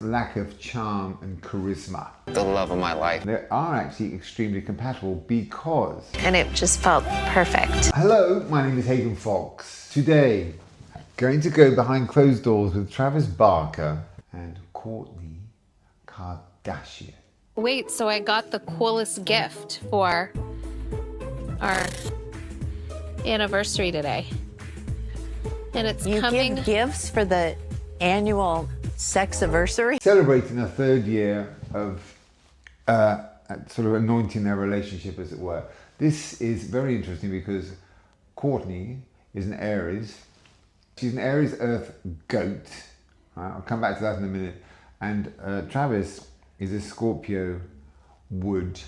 lack of charm and charisma. The love of my life. They are actually extremely compatible because... And it just felt perfect. Hello, my name is Hagan Fox. Today, I'm going to go behind closed doors with Travis Barker and Kourtney Kardashian. Wait, so I got the coolest gift for our anniversary today. And it's coming. You give gifts for the annual sex-anniversary? Celebrating a third year of sort of anointing their relationship, as it were. This is very interesting because Kourtney is an Aries. She's an Aries Earth Goat. Right? I'll come back to that in a minute. And Travis is a Scorpio Wood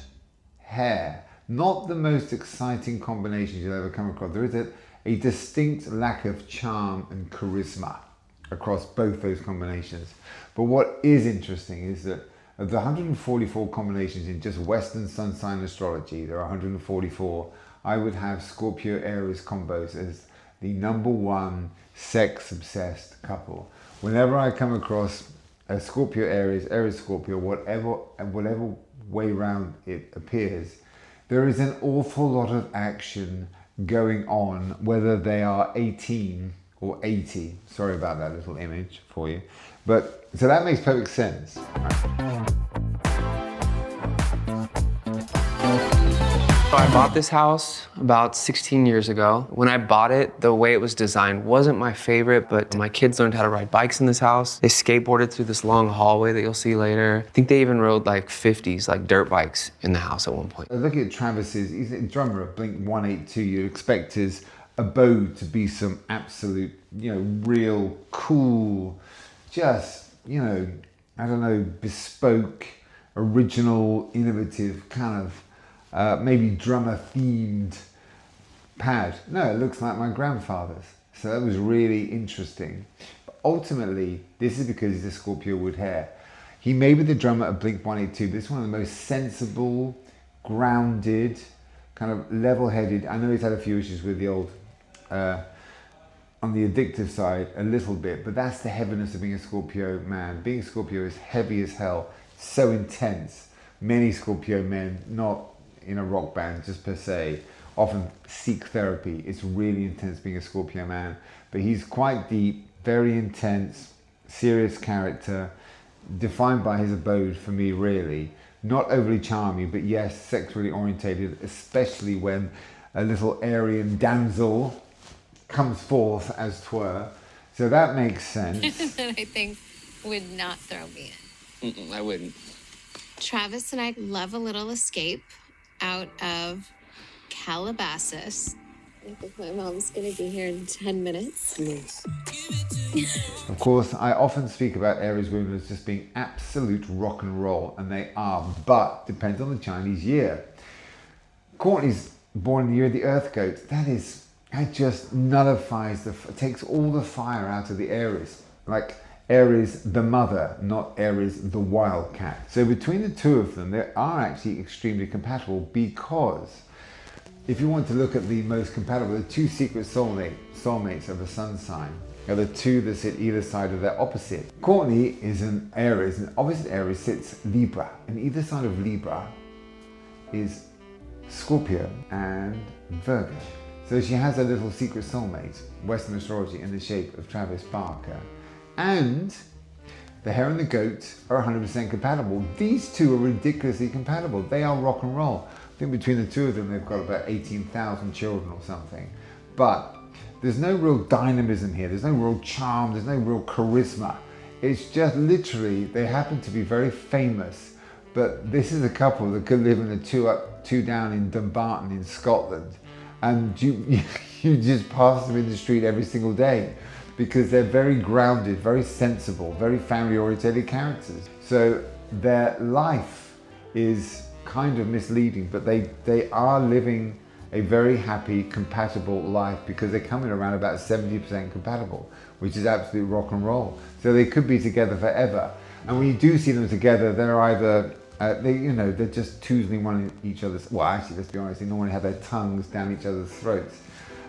Hare. Not the most exciting combinations you'll ever come across. There is a distinct lack of charm and charisma across both those combinations. But what is interesting is that of the 144 combinations in just Western sun sign astrology, there are 144, I would have Scorpio Aries combos as the #1 sex obsessed couple. Whenever I come across a Scorpio Aries, Aries Scorpio, whatever way round it appears, there is an awful lot of action going on, whether they are 18 or 80. Sorry about that little image for you. But so that makes perfect sense. I bought this house about 16 years ago. When I bought it, the way it was designed wasn't my favorite, but my kids learned how to ride bikes in this house. They skateboarded through this long hallway that you'll see later. I think they even rode like 50s, like dirt bikes in the house at one point. Looking at Travis's, he's a drummer of Blink-182. You'd expect his abode to be some absolute, real cool, just, I don't know, bespoke, original, innovative kind of maybe drummer themed pad. No, it looks like my grandfather's. So that was really interesting. But ultimately, this is because he's a Scorpio Wood Hare. He may be the drummer of Blink-182, but it's one of the most sensible, grounded, kind of level-headed. I know he's had a few issues with the old, on the addictive side, a little bit, but that's the heaviness of being a Scorpio man. Being a Scorpio is heavy as hell, so intense. Many Scorpio men, not in a rock band just per se, often seek therapy. It's really intense being a Scorpio man, but he's quite deep, very intense, serious character, defined by his abode for me really. Not overly charming, but yes, sexually orientated, especially when a little Aryan damsel comes forth, as 'twere. So that makes sense. I think would not throw me in. I wouldn't. Travis and I love a little escape out of Calabasas. I think my mom's gonna be here in 10 minutes. Nice. Of course, I often speak about Aries women as just being absolute rock and roll, and they are, but depends on the Chinese year. Kourtney's born in the year of the Earth Goat. That just nullifies, takes all the fire out of the Aries. Like Aries the mother, not Aries the wildcat. So between the two of them, they are actually extremely compatible because if you want to look at the most compatible, the two secret soulmates of a sun sign are the two that sit either side of their opposite. Kourtney is an Aries, and opposite Aries sits Libra, and either side of Libra is Scorpio and Virgo. So she has a little secret soulmate, Western astrology, in the shape of Travis Barker. And the hare and the goat are 100% compatible. These two are ridiculously compatible. They are rock and roll. I think between the two of them, they've got about 18,000 children or something. But there's no real dynamism here. There's no real charm. There's no real charisma. It's just literally, they happen to be very famous. But this is a couple that could live in a two up, two down in Dumbarton in Scotland. And you just pass them in the street every single day because they're very grounded, very sensible, very family-oriented characters. So their life is kind of misleading, but they are living a very happy, compatible life because they're coming around about 70% compatible, which is absolute rock and roll. So they could be together forever. And when you do see them together, they're either they're just tootling one in each other's. Well, actually, let's be honest, they normally have their tongues down each other's throats.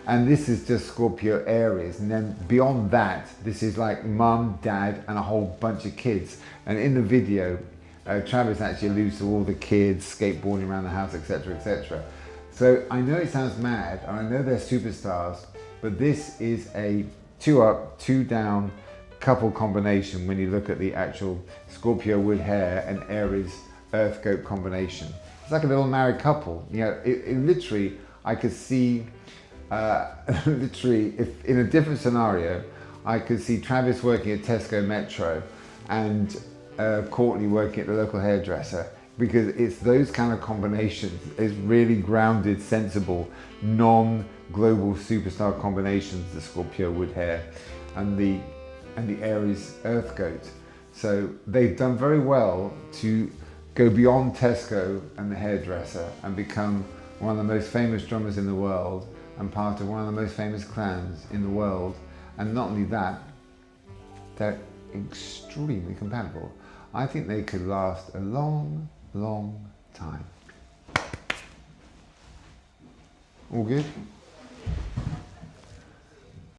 And this is just Scorpio Aries. And then beyond that, this is like mum, dad, and a whole bunch of kids. And in the video, Travis actually alludes to all the kids skateboarding around the house, etc., etc. So I know it sounds mad, and I know they're superstars, but this is a 2 up, 2 down couple combination when you look at the actual Scorpio Wood Hare and Aries Earth Goat combination. It's like a little married couple. You know, it literally, I could see, literally, if in a different scenario, I could see Travis working at Tesco Metro and Kourtney working at the local hairdresser, because it's those kind of combinations. It's really grounded, sensible, non-global superstar combinations, the Scorpio Wood Hare and the Aries Earth Goat. So they've done very well to go beyond Tesco and the hairdresser and become one of the most famous drummers in the world and part of one of the most famous clans in the world. And not only that, they're extremely compatible. I think they could last a long, long time. All good?